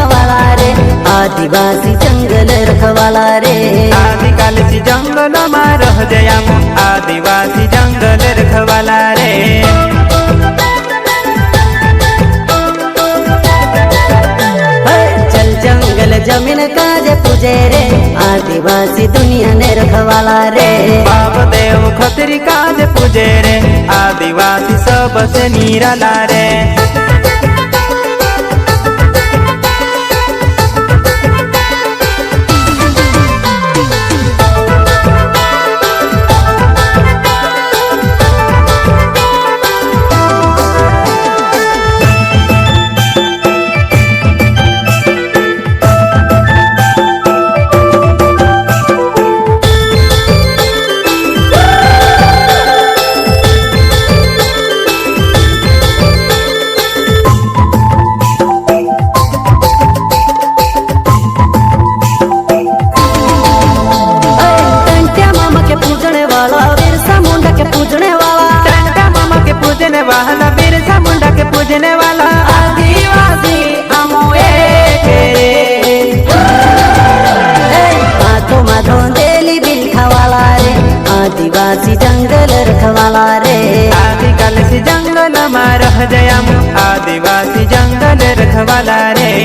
रखवाला रे, आदिवासी जंगल रखवाला रे। आदिकाल से जंगल में रह जया आदिवासी जंगल रखवाला रे। चल जंगल जमीन काज पूजे रे, आदिवासी दुनिया ने रखवाला रे। बाप देव खतरी काज पूजे रे, आदिवासी सबसे निराला रे। बिरसा मुंडा के पूजने वाला आदिवासी अमोए हाथों में धोंदेली बिलखवाला रे, आदिवासी जंगल रखवाला रे। आदिकाल से जंगल में रह जया आदिवासी जंगल रखवाला रे।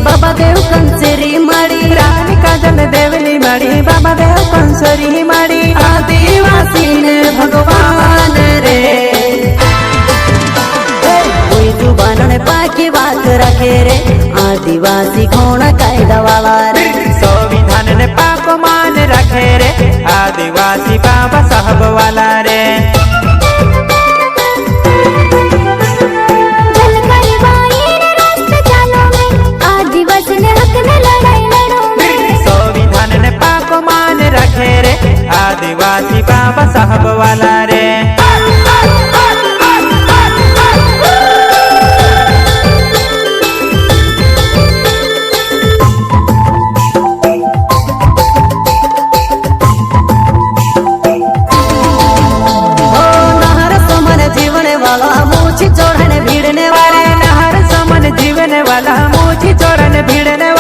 बाबा देव कंसरी माड़ी, रानी काजल देवली माड़ी, बाबा देव कंसरी माड़ी। आदिवासी ने भगवान रे, कोई जुबान ने पाकी बात रखे रे, आदिवासी कौन कायदा वाला रे। संविधान ने पाक मान रखे रे, आदिवासी बाबा साहब वाला रे। आदिवासी बाबा साहब वाला रे। नहर समन जीवन वाला मूछी चोड़ने भिड़ने वाले, नहर समन जीवन वाला मूछी चोड़ने भिड़ने